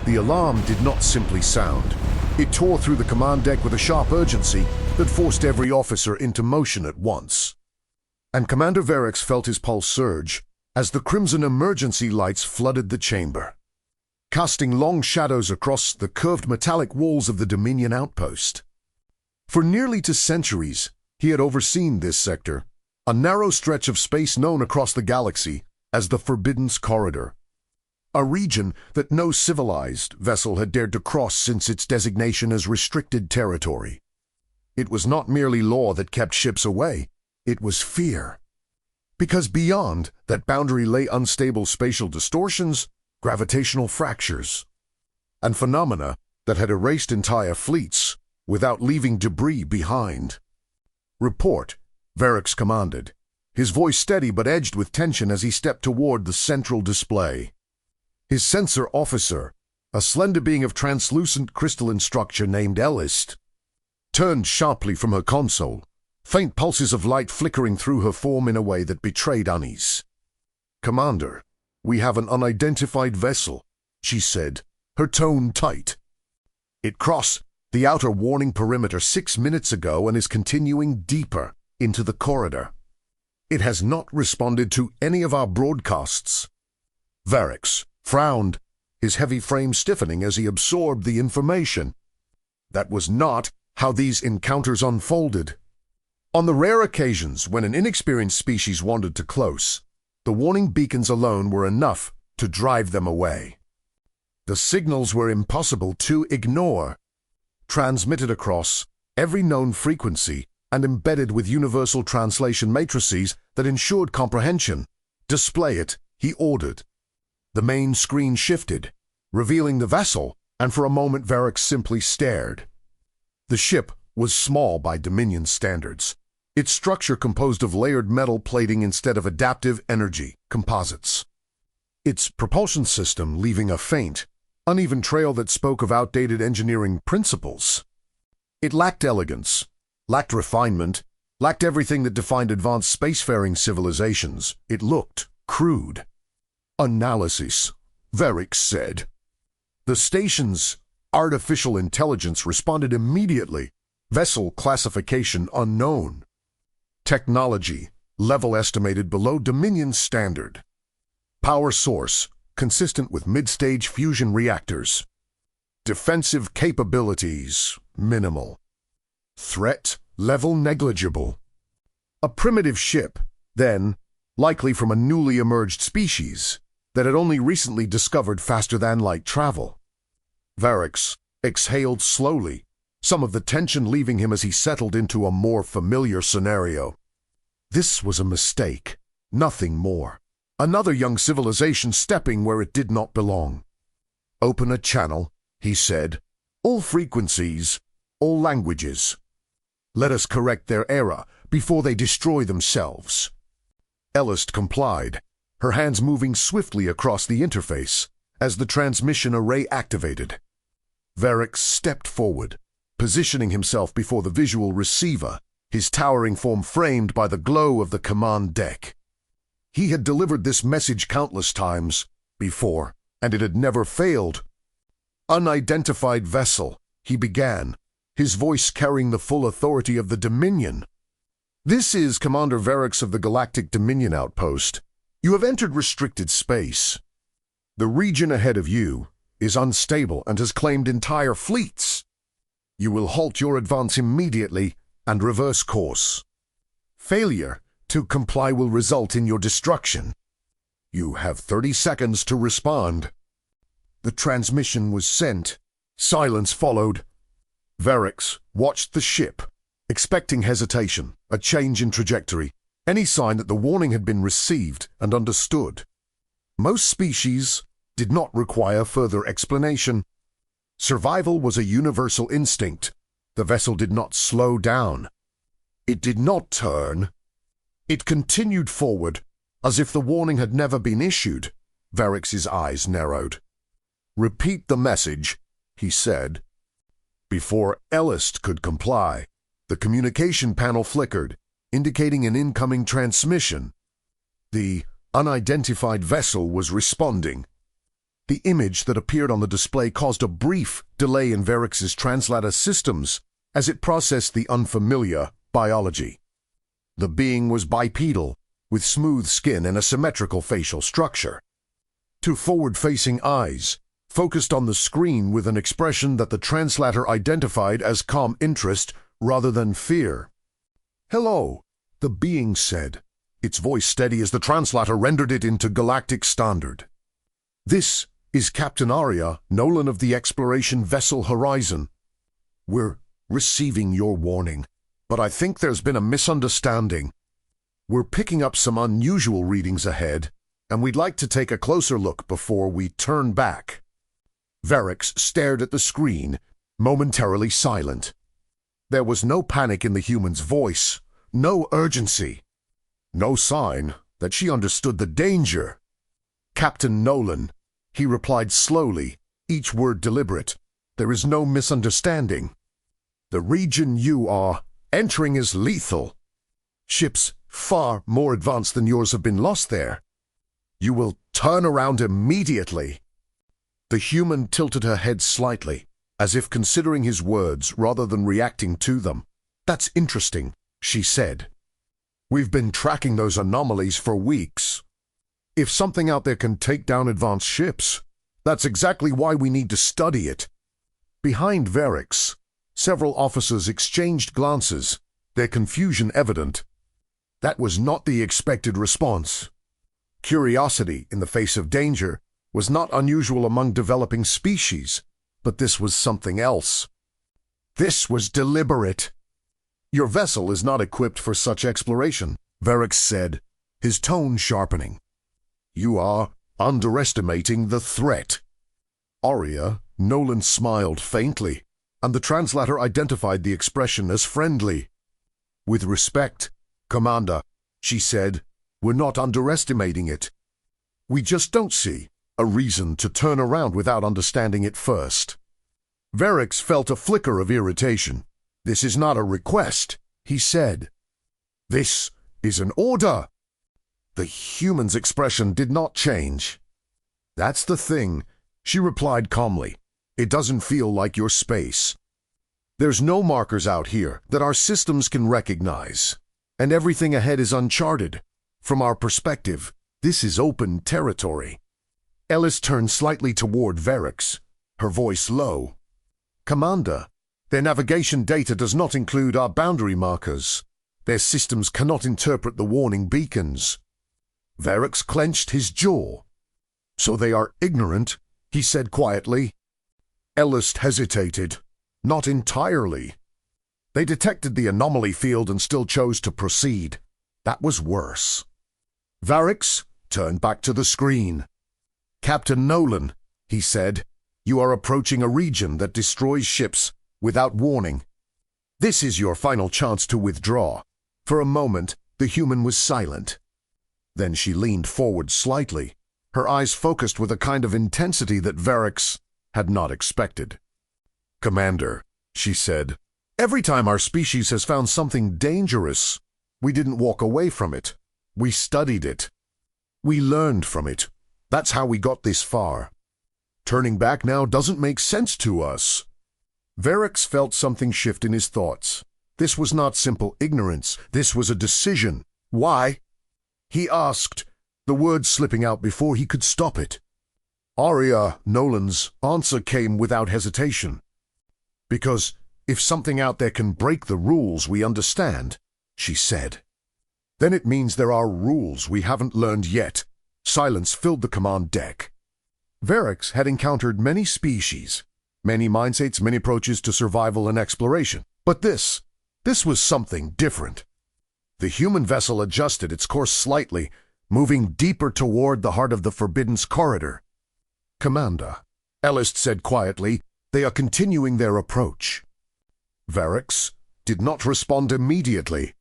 The alarm did not simply sound. It tore through the command deck with a sharp urgency that forced every officer into motion at once. And Commander Varix felt his pulse surge as the crimson emergency lights flooded the chamber, casting long shadows across the curved metallic walls of the Dominion outpost. For nearly 2 centuries, he had overseen this sector, a narrow stretch of space known across the galaxy as the Forbidden's Corridor, a region that no civilized vessel had dared to cross since its designation as restricted territory. It was not merely law that kept ships away, it was fear. Because beyond that boundary lay unstable spatial distortions, gravitational fractures, and phenomena that had erased entire fleets without leaving debris behind. "Report," Varix commanded, his voice steady but edged with tension as he stepped toward the central display. His sensor officer, a slender being of translucent crystalline structure named Ellist, turned sharply from her console, faint pulses of light flickering through her form in a way that betrayed unease. "Commander, we have an unidentified vessel," she said, her tone tight. "It crossed the outer warning perimeter 6 minutes ago and is continuing deeper into the corridor. It has not responded to any of our broadcasts." Varix frowned, his heavy frame stiffening as he absorbed the information. That was not how these encounters unfolded. On the rare occasions when an inexperienced species wandered too close, the warning beacons alone were enough to drive them away. The signals were impossible to ignore, transmitted across every known frequency and embedded with universal translation matrices that ensured comprehension. "Display it," he ordered. The main screen shifted, revealing the vessel, and for a moment Varix simply stared. The ship was small by Dominion standards, its structure composed of layered metal plating instead of adaptive energy composites. Its propulsion system leaving a faint, uneven trail that spoke of outdated engineering principles. It lacked elegance, lacked refinement, lacked everything that defined advanced spacefaring civilizations. It looked crude. "Analysis," Varix said. The station's artificial intelligence responded immediately. Vessel classification unknown. Technology level estimated below Dominion standard. Power source consistent with mid-stage fusion reactors. Defensive capabilities minimal. Threat level negligible. A primitive ship, then, likely from a newly emerged species that had only recently discovered faster-than-light travel. Varix exhaled slowly, some of the tension leaving him as he settled into a more familiar scenario. This was a mistake, nothing more. Another young civilization stepping where it did not belong. "Open a channel," he said. "All frequencies, all languages. Let us correct their error before they destroy themselves." Ellist complied, her hands moving swiftly across the interface as the transmission array activated. Varix stepped forward, positioning himself before the visual receiver, his towering form framed by the glow of the command deck. He had delivered this message countless times before, and it had never failed. "Unidentified vessel," he began, his voice carrying the full authority of the Dominion. "This is Commander Varix of the Galactic Dominion outpost. You have entered restricted space. The region ahead of you is unstable and has claimed entire fleets. You will halt your advance immediately and reverse course. Failure to comply will result in your destruction. You have 30 seconds to respond." The transmission was sent. Silence followed. Varix watched the ship, expecting hesitation, a change in trajectory, any sign that the warning had been received and understood. Most species did not require further explanation. Survival was a universal instinct. The vessel did not slow down. It did not turn. It continued forward, as if the warning had never been issued. Varix's eyes narrowed. "Repeat the message," he said. Before Ellist could comply, the communication panel flickered, indicating an incoming transmission. The unidentified vessel was responding. The image that appeared on the display caused a brief delay in Verex's translator systems as it processed the unfamiliar biology. The being was bipedal, with smooth skin and a symmetrical facial structure. Two forward-facing eyes focused on the screen with an expression that the translator identified as calm interest rather than fear. "Hello," the being said, its voice steady as the translator rendered it into Galactic standard. "This is Captain Arya Nolan of the exploration vessel Horizon. We're receiving your warning, but I think there's been a misunderstanding. We're picking up some unusual readings ahead, and we'd like to take a closer look before we turn back." Verex stared at the screen, momentarily silent. There was no panic in the human's voice, no urgency, no sign that she understood the danger. "Captain Nolan," he replied slowly, each word deliberate, "there is no misunderstanding. The region you are entering is lethal. Ships far more advanced than yours have been lost there. You will turn around immediately." The human tilted her head slightly, as if considering his words rather than reacting to them. "That's interesting," she said. "We've been tracking those anomalies for weeks. If something out there can take down advanced ships, that's exactly why we need to study it." Behind Verex, several officers exchanged glances, their confusion evident. That was not the expected response. Curiosity in the face of danger was not unusual among developing species, but this was something else. This was deliberate. "Your vessel is not equipped for such exploration," Verex said, his tone sharpening. "You are underestimating the threat." Arya Nolan smiled faintly, and the translator identified the expression as friendly. "With respect, Commander," she said, "we're not underestimating it. We just don't see a reason to turn around without understanding it first." Verex felt a flicker of irritation. "This is not a request," he said. "This is an order." The human's expression did not change. "That's the thing," she replied calmly. "It doesn't feel like your space. There's no markers out here that our systems can recognize, and everything ahead is uncharted. From our perspective, this is open territory." Ellis turned slightly toward Verex, her voice low. "Commander, their navigation data does not include our boundary markers. Their systems cannot interpret the warning beacons." Verex clenched his jaw. "So they are ignorant," he said quietly. Ellis hesitated. "Not entirely. They detected the anomaly field and still chose to proceed. That was worse." Verex turned back to the screen. "Captain Nolan," he said, "you are approaching a region that destroys ships without warning. This is your final chance to withdraw." For a moment, the human was silent. Then she leaned forward slightly, her eyes focused with a kind of intensity that Verex had not expected. "Commander," she said, "every time our species has found something dangerous, we didn't walk away from it. We studied it. We learned from it. That's how we got this far. Turning back now doesn't make sense to us." Verex felt something shift in his thoughts. This was not simple ignorance. This was a decision. "Why?" he asked, the words slipping out before he could stop it. Arya Nolan's answer came without hesitation. "Because if something out there can break the rules we understand," she said, "then it means there are rules we haven't learned yet." Silence filled the command deck. Verex had encountered many species, many mindsets, many approaches to survival and exploration. But this was something different. The human vessel adjusted its course slightly, moving deeper toward the heart of the Forbidden's corridor. "Commander," Ellis said quietly, "they are continuing their approach." Verex did not respond immediately.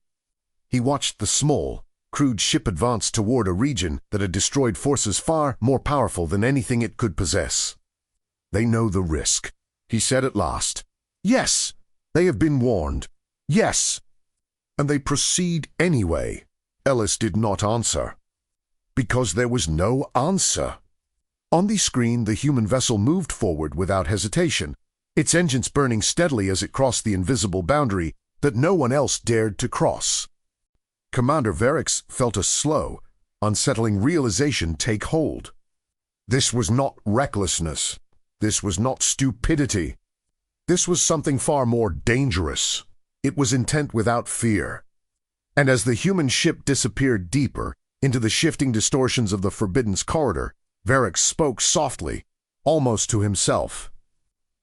He watched the small, crude ship advance toward a region that had destroyed forces far more powerful than anything it could possess. "They know the risk," he said at last. "Yes, they have been warned. Yes." "And they proceed anyway." Ellis did not answer. "Because there was no answer." On the screen, the human vessel moved forward without hesitation, its engines burning steadily as it crossed the invisible boundary that no one else dared to cross. Commander Verix felt a slow, unsettling realization take hold. This was not recklessness. This was not stupidity. This was something far more dangerous. It was intent without fear. And as the human ship disappeared deeper into the shifting distortions of the Forbidden's corridor, Verix spoke softly, almost to himself.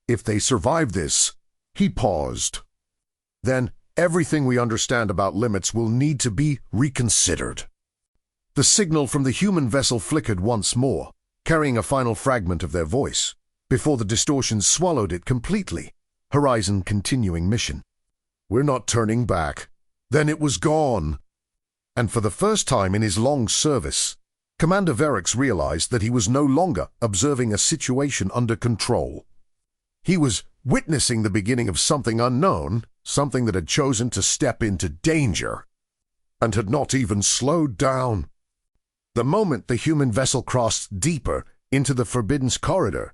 If they survive this, he paused. Then everything we understand about limits will need to be reconsidered. The signal from the human vessel flickered once more, carrying a final fragment of their voice, before the distortions swallowed it completely. Horizon continuing mission. We're not turning back. Then it was gone. And for the first time in his long service, Commander Verix realized that he was no longer observing a situation under control. He was witnessing the beginning of something unknown, something that had chosen to step into danger, and had not even slowed down. The moment the human vessel crossed deeper into the Forbidden's corridor,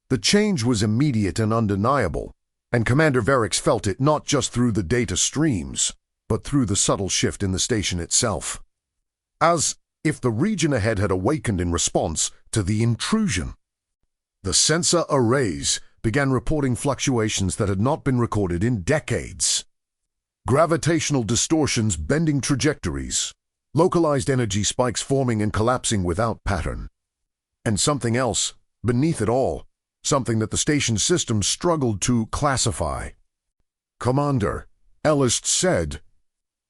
the change was immediate and undeniable, and Commander Verix felt it not just through the data streams, but through the subtle shift in the station itself. As if the region ahead had awakened in response to the intrusion. The sensor arrays began reporting fluctuations that had not been recorded in decades. Gravitational distortions bending trajectories, localized energy spikes forming and collapsing without pattern. And something else, beneath it all, something that the station system struggled to classify. "Commander," Ellist said,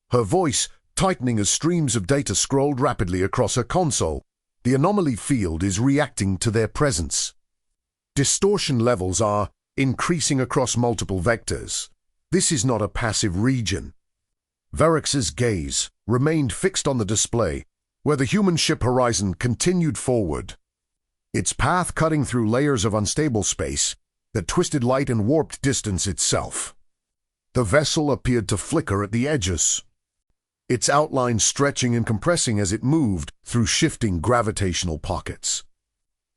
her voice tightening as streams of data scrolled rapidly across her console. The anomaly field is reacting to their presence. Distortion levels are increasing across multiple vectors. This is not a passive region. Verix's gaze remained fixed on the display, where the human ship Horizon continued forward, its path cutting through layers of unstable space that twisted light and warped distance itself. The vessel appeared to flicker at the edges, its outline stretching and compressing as it moved through shifting gravitational pockets.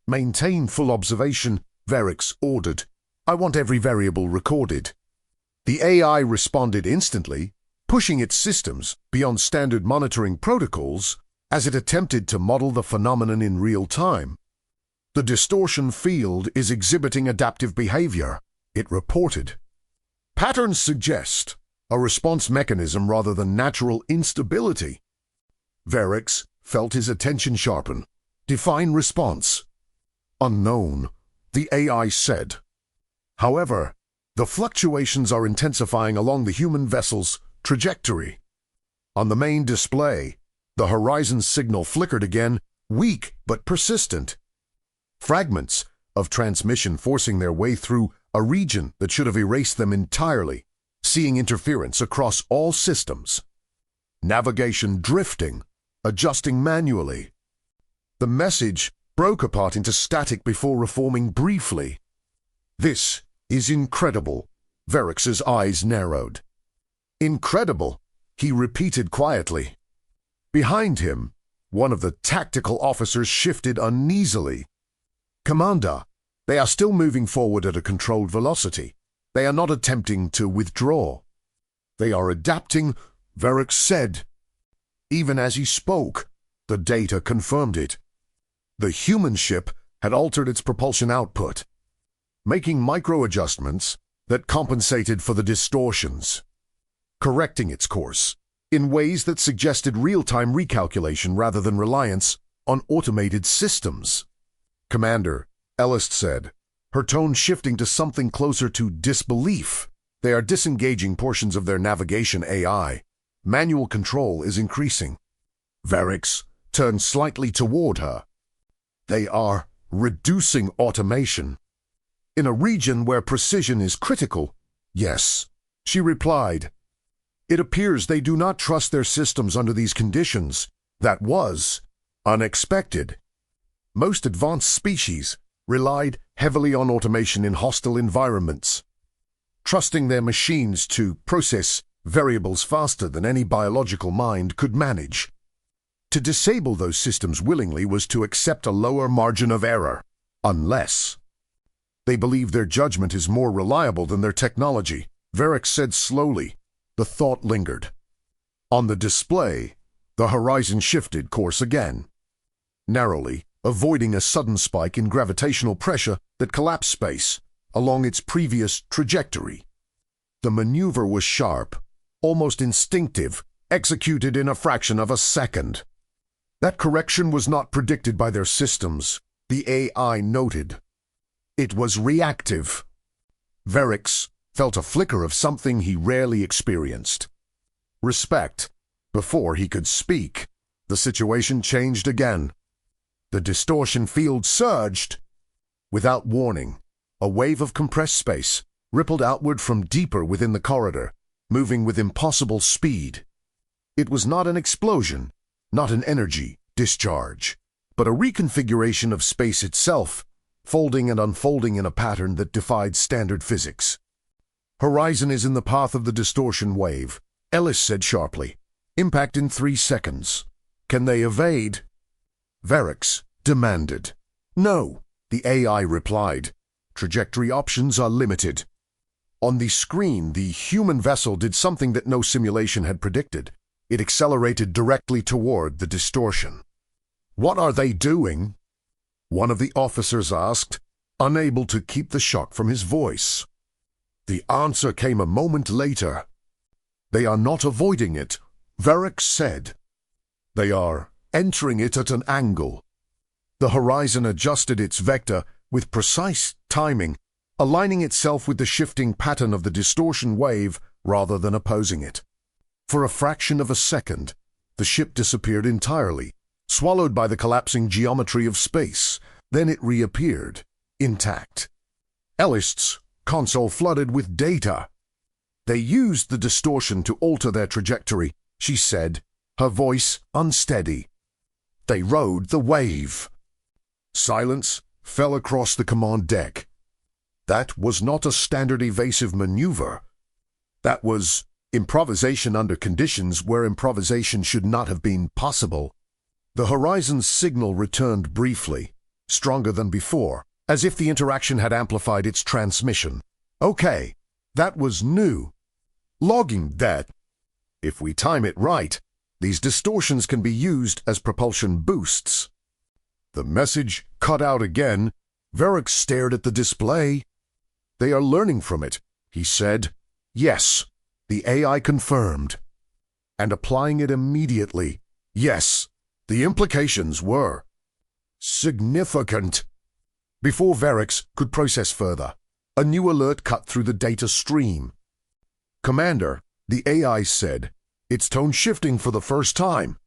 "Maintain full observation," Verix ordered. "I want every variable recorded." The AI responded instantly, pushing its systems beyond standard monitoring protocols as it attempted to model the phenomenon in real time. "The distortion field is exhibiting adaptive behavior," it reported. "Patterns suggest a response mechanism rather than natural instability." Verix felt his attention sharpen. "Define response." "Unknown," the AI said. "However, the fluctuations are intensifying along the human vessel's trajectory." On the main display, the Horizon signal flickered again, weak but persistent. Fragments of transmission forcing their way through a region that should have erased them entirely, seeing interference across all systems. Navigation drifting, adjusting manually. The message broke apart into static before reforming briefly. "This is incredible." Verix's eyes narrowed. "Incredible," he repeated quietly. Behind him, one of the tactical officers shifted uneasily. "Commander, they are still moving forward at a controlled velocity. They are not attempting to withdraw. They are adapting," Verix said. Even as he spoke, the data confirmed it. The human ship had altered its propulsion output, making micro-adjustments that compensated for the distortions, correcting its course in ways that suggested real-time recalculation rather than reliance on automated systems. "Commander," Ellist said, her tone shifting to something closer to disbelief. "They are disengaging portions of their navigation AI. Manual control is increasing." Verix turned slightly toward her. "They are reducing automation." "In a region where precision is critical, yes," she replied. "It appears they do not trust their systems under these conditions. That was unexpected. Most advanced species relied heavily on automation in hostile environments, trusting their machines to process variables faster than any biological mind could manage. To disable those systems willingly was to accept a lower margin of error, unless they believe their judgment is more reliable than their technology. Varric said slowly. The thought lingered. On the display, the horizon shifted course again, narrowly, avoiding a sudden spike in gravitational pressure that collapsed space along its previous trajectory. The maneuver was sharp, almost instinctive, executed in a fraction of a second. That correction was not predicted by their systems, the AI noted. It was reactive. Varric felt a flicker of something he rarely experienced. Respect. Before he could speak, the situation changed again. The distortion field surged. Without warning, a wave of compressed space rippled outward from deeper within the corridor, moving with impossible speed. It was not an explosion, not an energy discharge, but a reconfiguration of space itself, folding and unfolding in a pattern that defied standard physics. Horizon is in the path of the distortion wave, Ellis said sharply. Impact in 3 seconds. Can they evade? Varric demanded. No, the AI replied. Trajectory options are limited. On the screen, the human vessel did something that no simulation had predicted. It accelerated directly toward the distortion. What are they doing? One of the officers asked, unable to keep the shock from his voice. The answer came a moment later. They are not avoiding it, Varric said. They are entering it at an angle. The horizon adjusted its vector with precise timing, aligning itself with the shifting pattern of the distortion wave rather than opposing it. For a fraction of a second, the ship disappeared entirely, swallowed by the collapsing geometry of space. Then it reappeared, intact. Ellis's console flooded with data. They used the distortion to alter their trajectory, she said, her voice unsteady. They rode the wave. Silence fell across the command deck. That was not a standard evasive maneuver. That was improvisation under conditions where improvisation should not have been possible. The horizon's signal returned briefly, stronger than before, as if the interaction had amplified its transmission. Okay, that was new. Logging that. If we time it right, these distortions can be used as propulsion boosts. The message cut out again. Varric stared at the display. They are learning from it, he said. Yes, the AI confirmed. And applying it immediately. Yes, the implications were significant. Before Varric could process further, a new alert cut through the data stream. Commander, the AI said, its tone shifting for the first time.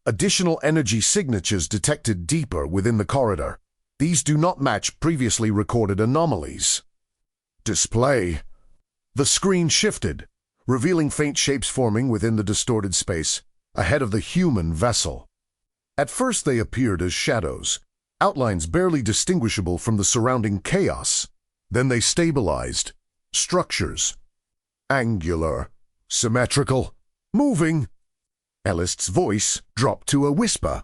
Additional energy signatures detected deeper within the corridor. These do not match previously recorded anomalies. Display. The screen shifted, revealing faint shapes forming within the distorted space, ahead of the human vessel. At first they appeared as shadows, outlines barely distinguishable from the surrounding chaos. Then they stabilized. Structures. Angular. Symmetrical. Moving. Ellis's voice dropped to a whisper.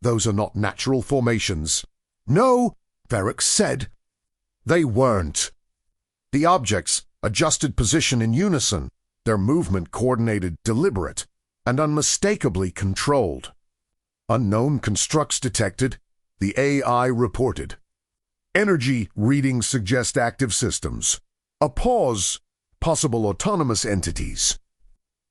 Those are not natural formations. No, Varric said. They weren't. The objects adjusted position in unison, their movement coordinated, deliberate, and unmistakably controlled. Unknown constructs detected, the AI reported. Energy readings suggest active systems. A pause, possible autonomous entities.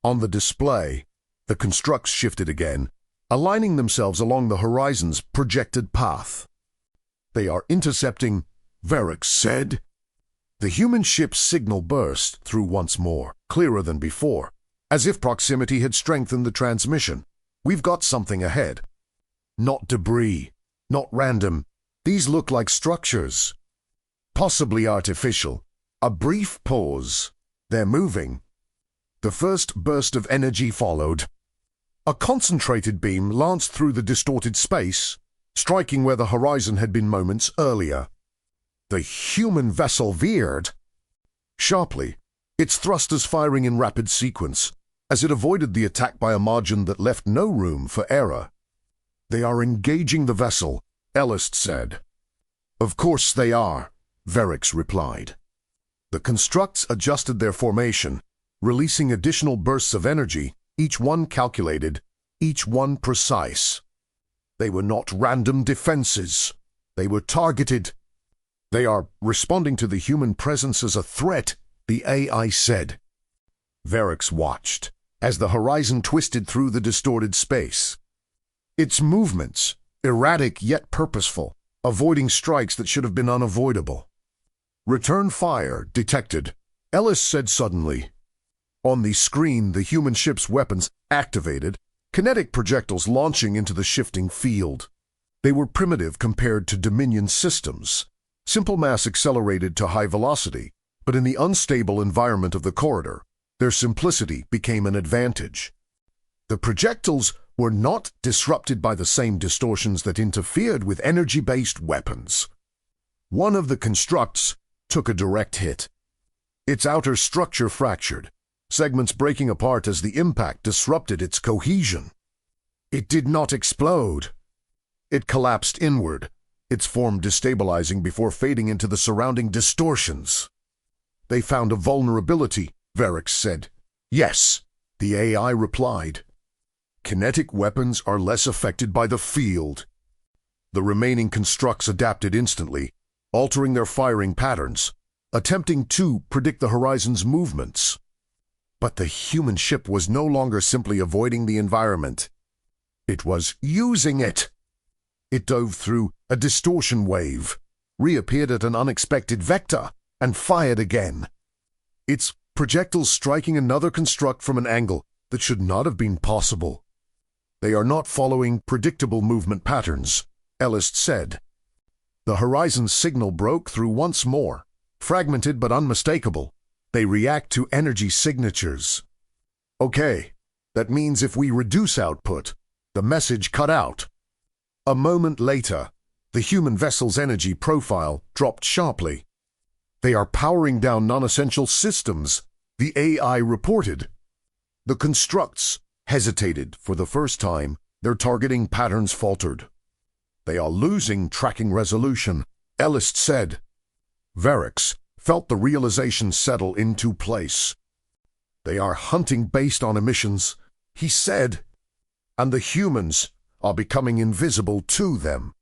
On the display, the constructs shifted again, aligning themselves along the horizon's projected path. They are intercepting, Varric said. The human ship's signal burst through once more, clearer than before, as if proximity had strengthened the transmission. We've got something ahead. Not debris, not random. These look like structures. Possibly artificial. A brief pause. They're moving. The first burst of energy followed. A concentrated beam lanced through the distorted space, striking where the horizon had been moments earlier. The human vessel veered. Sharply, its thrusters firing in rapid sequence, as it avoided the attack by a margin that left no room for error. "They are engaging the vessel," Ellis said. "Of course they are," Verix replied. The constructs adjusted their formation, releasing additional bursts of energy, each one calculated, each one precise. They were not random defenses. They were targeted. "They are responding to the human presence as a threat," the AI said. Verix watched as the horizon twisted through the distorted space. Its movements, erratic yet purposeful, avoiding strikes that should have been unavoidable. "Return fire detected," Ellis said suddenly. On the screen, the human ship's weapons activated, kinetic projectiles launching into the shifting field. They were primitive compared to Dominion systems. Simple mass accelerated to high velocity, but in the unstable environment of the corridor, their simplicity became an advantage. The projectiles were not disrupted by the same distortions that interfered with energy-based weapons. One of the constructs took a direct hit. Its outer structure fractured, segments breaking apart as the impact disrupted its cohesion. It did not explode. It collapsed inward, its form destabilizing before fading into the surrounding distortions. "They found a vulnerability," Verix said. "Yes," the AI replied. "Kinetic weapons are less affected by the field." The remaining constructs adapted instantly, altering their firing patterns, attempting to predict the horizon's movements. But the human ship was no longer simply avoiding the environment. It was using it. It dove through a distortion wave, reappeared at an unexpected vector, and fired again. Its projectiles striking another construct from an angle that should not have been possible. "They are not following predictable movement patterns," Ellis said. The horizon signal broke through once more, fragmented but unmistakable. "They react to energy signatures." "Okay, that means if we reduce output, the message cut out." A moment later, the human vessel's energy profile dropped sharply. "They are powering down non-essential systems," the AI reported. The constructs hesitated for the first time. Their targeting patterns faltered. "They are losing tracking resolution," Ellis said. Verix felt the realization settle into place. "They are hunting based on emissions," he said, "and the humans are becoming invisible to them."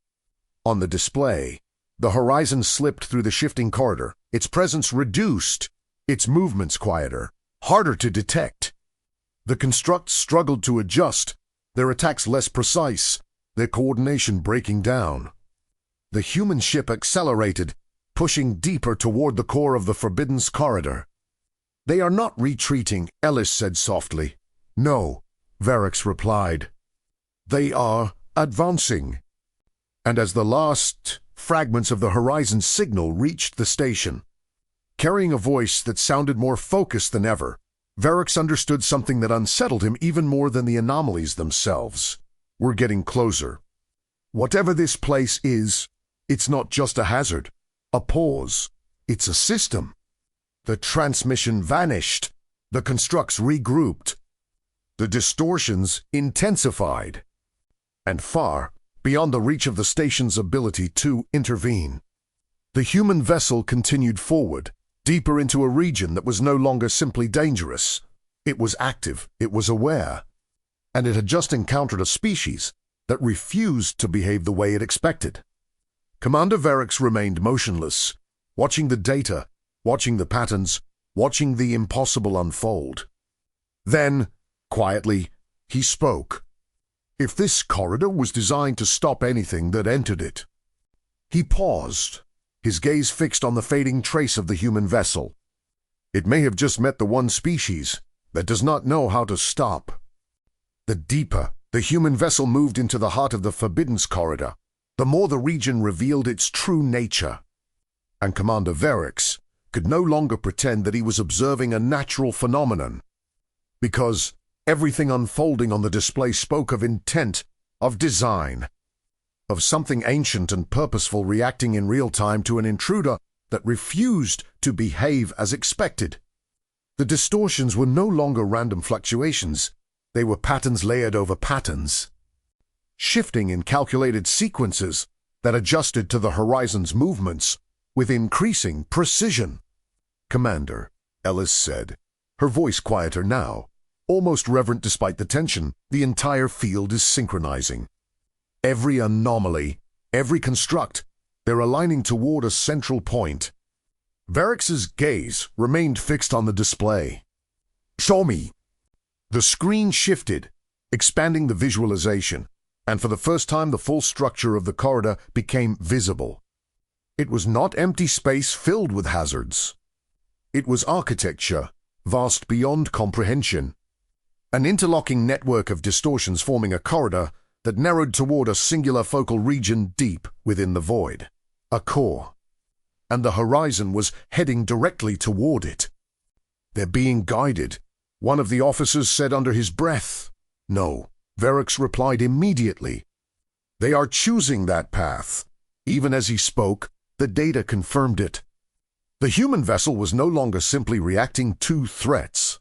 On the display, the horizon slipped through the shifting corridor, its presence reduced, its movements quieter, harder to detect. The constructs struggled to adjust, their attacks less precise, their coordination breaking down. The human ship accelerated, pushing deeper toward the core of the Forbidden Corridor. "They are not retreating," Ellis said softly. "No," Verix replied. "They are advancing." And as the last fragments of the horizon signal reached the station, carrying a voice that sounded more focused than ever, Verix understood something that unsettled him even more than the anomalies themselves. "We're getting closer. Whatever this place is, it's not just a hazard, a pause. It's a system." The transmission vanished. The constructs regrouped. The distortions intensified. And far beyond the reach of the station's ability to intervene. The human vessel continued forward, deeper into a region that was no longer simply dangerous. It was active, it was aware, and it had just encountered a species that refused to behave the way it expected. Commander Verix remained motionless, watching the data, watching the patterns, watching the impossible unfold. Then, quietly, he spoke. "If this corridor was designed to stop anything that entered it..." He paused, his gaze fixed on the fading trace of the human vessel. "It may have just met the one species that does not know how to stop." The deeper the human vessel moved into the heart of the Forbidden Corridor, the more the region revealed its true nature. And Commander Verix could no longer pretend that he was observing a natural phenomenon, because everything unfolding on the display spoke of intent, of design, of something ancient and purposeful reacting in real time to an intruder that refused to behave as expected. The distortions were no longer random fluctuations. They were patterns layered over patterns, shifting in calculated sequences that adjusted to the horizon's movements with increasing precision. "Commander," Ellis said, her voice quieter now, almost reverent despite the tension. "The entire field is synchronizing. Every anomaly, every construct, they're aligning toward a central point." Varex's gaze remained fixed on the display. "Show me." The screen shifted, expanding the visualization, and for the first time the full structure of the corridor became visible. It was not empty space filled with hazards. It was architecture, vast beyond comprehension. An interlocking network of distortions forming a corridor that narrowed toward a singular focal region deep within the void. A core. And the horizon was heading directly toward it. "They're being guided," one of the officers said under his breath. "No," Varex replied immediately. "They are choosing that path." Even as he spoke, the data confirmed it. The human vessel was no longer simply reacting to threats.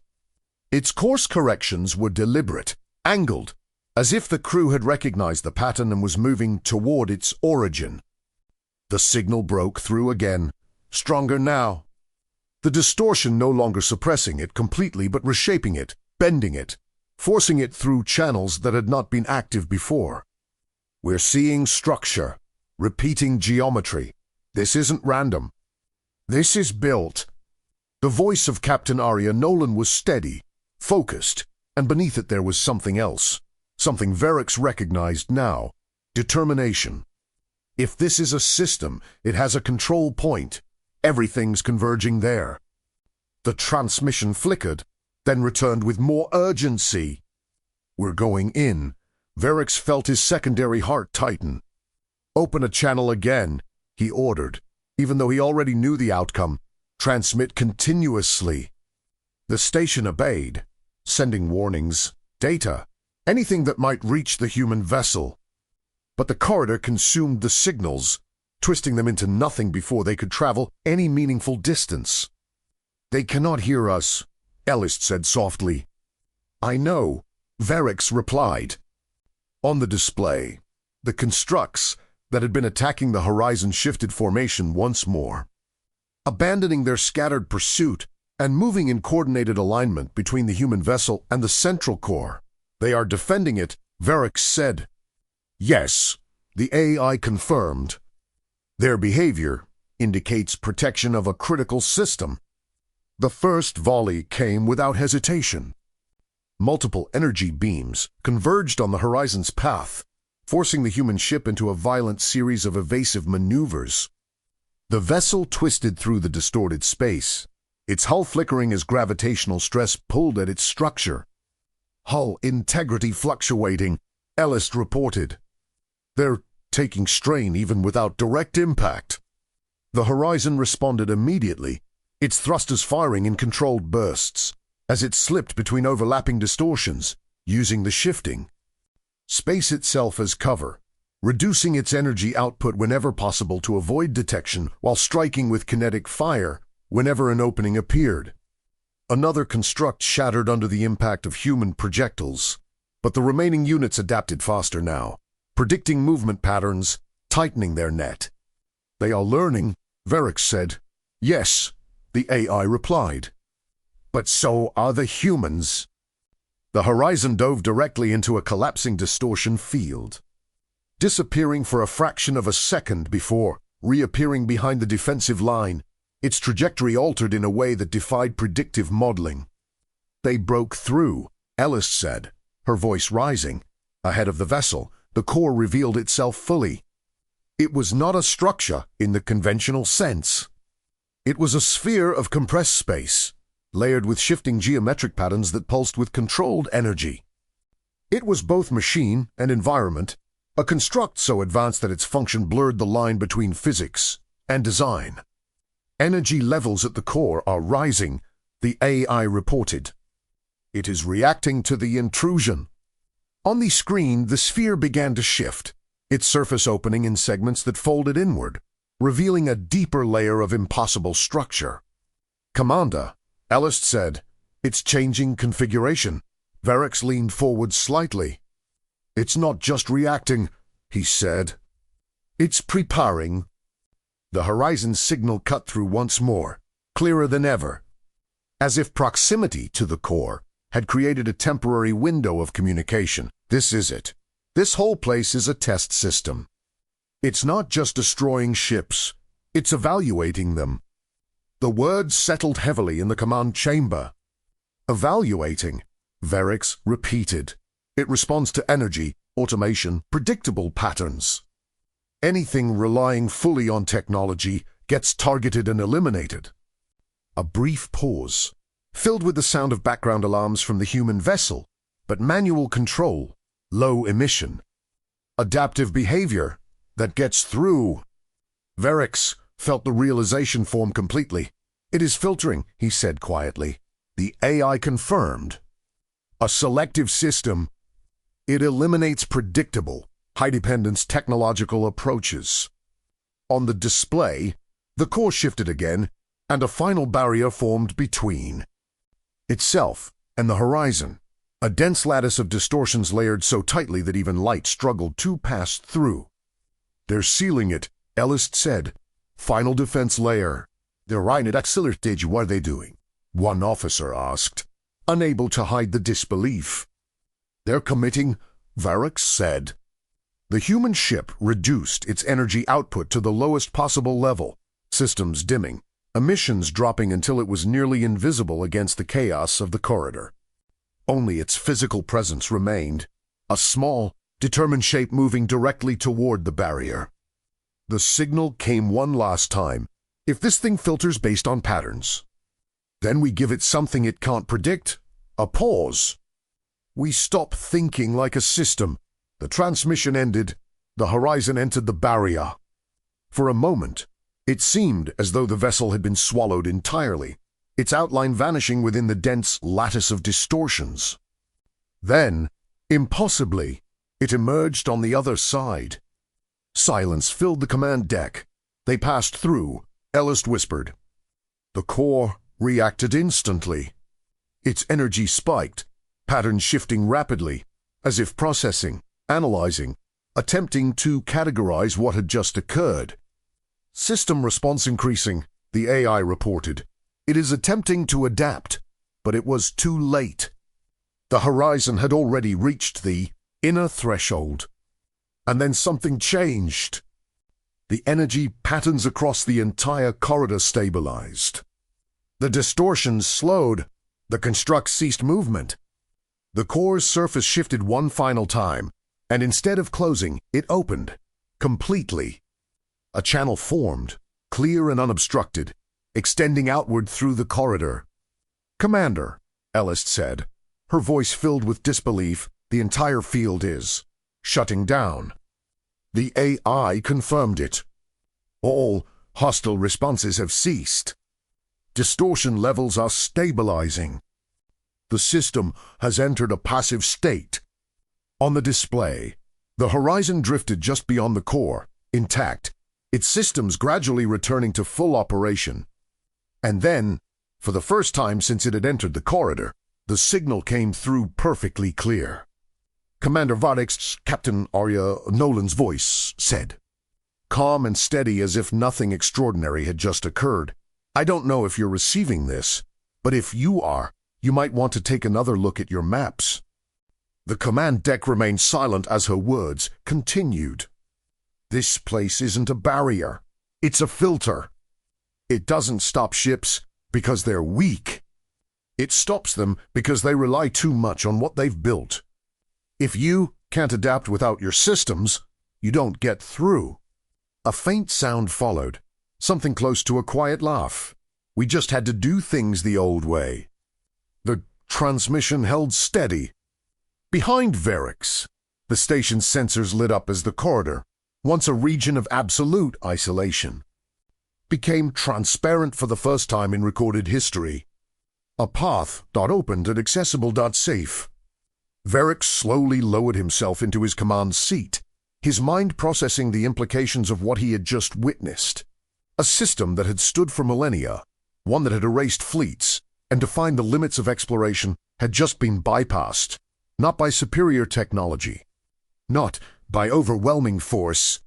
Its course corrections were deliberate, angled, as if the crew had recognized the pattern and was moving toward its origin. The signal broke through again, stronger now. The distortion no longer suppressing it completely but reshaping it, bending it, forcing it through channels that had not been active before. "We're seeing structure, repeating geometry. This isn't random. This is built." The voice of Captain Arya Nolan was steady, focused, and beneath it there was something else, something Varex recognized now: determination. If this is a system, it has a control point. Everything's converging there. The transmission flickered, then returned with more urgency. "We're going in." Varex felt his secondary heart tighten. "Open a channel again," he ordered, even though he already knew the outcome. "Transmit continuously." The station obeyed, sending warnings, data, anything that might reach the human vessel. But the corridor consumed the signals, twisting them into nothing before they could travel any meaningful distance. "They cannot hear us," Ellis said softly. "I know," Varex replied. On the display, the constructs that had been attacking the horizon shifted formation once more, abandoning their scattered pursuit and moving in coordinated alignment between the human vessel and the central core. "They are defending it," Varex said. "Yes," the AI confirmed. "Their behavior indicates protection of a critical system." The first volley came without hesitation. Multiple energy beams converged on the horizon's path, forcing the human ship into a violent series of evasive maneuvers. The vessel twisted through the distorted space, its hull flickering as gravitational stress pulled at its structure. "Hull integrity fluctuating," Ellis reported. "They're taking strain even without direct impact." The horizon responded immediately, its thrusters firing in controlled bursts, as it slipped between overlapping distortions, using the shifting space itself as cover, reducing its energy output whenever possible to avoid detection while striking with kinetic fire whenever an opening appeared. Another construct shattered under the impact of human projectiles, but the remaining units adapted faster now, predicting movement patterns, tightening their net. "They are learning," Varex said. "Yes," the AI replied. "But so are the humans." The horizon dove directly into a collapsing distortion field, disappearing for a fraction of a second before reappearing behind the defensive line, its trajectory altered in a way that defied predictive modeling. "They broke through," Ellis said, her voice rising. Ahead of the vessel, the core revealed itself fully. It was not a structure in the conventional sense. It was a sphere of compressed space, layered with shifting geometric patterns that pulsed with controlled energy. It was both machine and environment, a construct so advanced that its function blurred the line between physics and design. "Energy levels at the core are rising," the AI reported. "It is reacting to the intrusion." On the screen, the sphere began to shift, its surface opening in segments that folded inward, revealing a deeper layer of impossible structure. "Commander," Ellist said. It's changing configuration. Verix leaned forward slightly. It's not just reacting, he said. It's preparing. The horizon signal cut through once more, clearer than ever, as if proximity to the core had created a temporary window of communication. This is it. This whole place is a test system. It's not just destroying ships, it's evaluating them. The words settled heavily in the command chamber. Evaluating, Verix repeated. It responds to energy, automation, predictable patterns. Anything relying fully on technology gets targeted and eliminated. A brief pause, filled with the sound of background alarms from the human vessel, but manual control, low emission. Adaptive behavior that gets through. Verix felt the realization form completely. It is filtering, he said quietly. The AI confirmed. A selective system. It eliminates predictable, high-dependence technological approaches. On the display, the core shifted again, and a final barrier formed between itself and the horizon, a dense lattice of distortions layered so tightly that even light struggled to pass through. They're sealing it, Ellist said. Final defense layer. They're right at auxiliary stage. What are they doing? One officer asked, unable to hide the disbelief. They're committing, Verix said. The human ship reduced its energy output to the lowest possible level, systems dimming, emissions dropping until it was nearly invisible against the chaos of the corridor. Only its physical presence remained, a small, determined shape moving directly toward the barrier. The signal came one last time. If this thing filters based on patterns, then we give it something it can't predict, a pause. We stop thinking like a system. The transmission ended. The horizon entered the barrier. For a moment, it seemed as though the vessel had been swallowed entirely, its outline vanishing within the dense lattice of distortions. Then, impossibly, it emerged on the other side. Silence filled the command deck. They passed through, Ellist whispered. The core reacted instantly. Its energy spiked, patterns shifting rapidly, as if processing, analyzing, attempting to categorize what had just occurred. System response increasing, the AI reported. It is attempting to adapt, but it was too late. The horizon had already reached the inner threshold. And then something changed. The energy patterns across the entire corridor stabilized. The distortions slowed. The construct ceased movement. The core's surface shifted one final time, and instead of closing, it opened, completely. A channel formed, clear and unobstructed, extending outward through the corridor. Commander, Ellist said, her voice filled with disbelief. The entire field is shutting down. The AI confirmed it. All hostile responses have ceased. Distortion levels are stabilizing. The system has entered a passive state. On the display, the horizon drifted just beyond the core, intact, its systems gradually returning to full operation. And then, for the first time since it had entered the corridor, the signal came through perfectly clear. Commander Varix's Captain Arya Nolan's voice said, calm and steady as if nothing extraordinary had just occurred. I don't know if you're receiving this, but if you are, you might want to take another look at your maps. The command deck remained silent as her words continued. This place isn't a barrier. It's a filter. It doesn't stop ships because they're weak. It stops them because they rely too much on what they've built. If you can't adapt without your systems, you don't get through. A faint sound followed, something close to a quiet laugh. We just had to do things the old way. The transmission held steady. Behind Verix, the station's sensors lit up as the corridor, once a region of absolute isolation, became transparent for the first time in recorded history. A path .opened and accessible.safe. Verix slowly lowered himself into his command seat, his mind processing the implications of what he had just witnessed. A system that had stood for millennia, one that had erased fleets, and to find the limits of exploration had just been bypassed, not by superior technology, not by overwhelming force,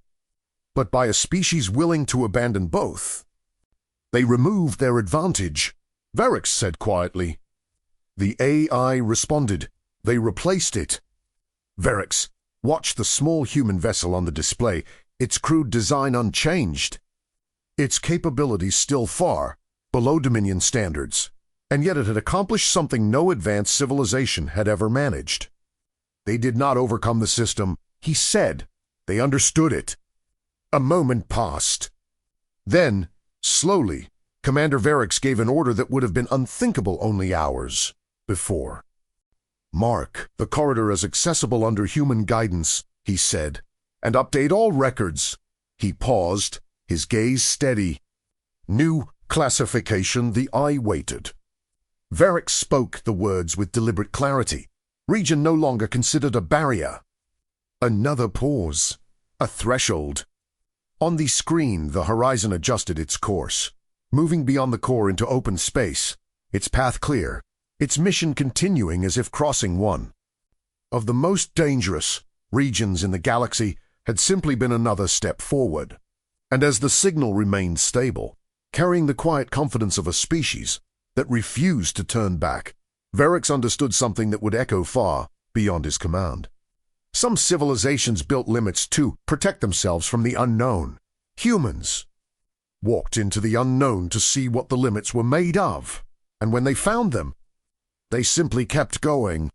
but by a species willing to abandon both. They removed their advantage, Varix said quietly. The AI responded. They replaced it. Varix watched the small human vessel on the display, its crude design unchanged. Its capabilities still far below Dominion standards, and yet it had accomplished something no advanced civilization had ever managed. They did not overcome the system, he said. They understood it. A moment passed. Then, slowly, Commander Varix gave an order that would have been unthinkable only hours before. "Mark the corridor as accessible under human guidance," he said, "and update all records." He paused, his gaze steady. "New classification." The eye waited. Varix spoke the words with deliberate clarity. Region no longer considered a barrier. Another pause. A threshold. On the screen, the horizon adjusted its course, moving beyond the core into open space, its path clear, its mission continuing as if crossing one of the most dangerous regions in the galaxy had simply been another step forward. And as the signal remained stable, carrying the quiet confidence of a species that refused to turn back, Varix understood something that would echo far beyond his command. Some civilizations built limits to protect themselves from the unknown. Humans walked into the unknown to see what the limits were made of, and when they found them, they simply kept going.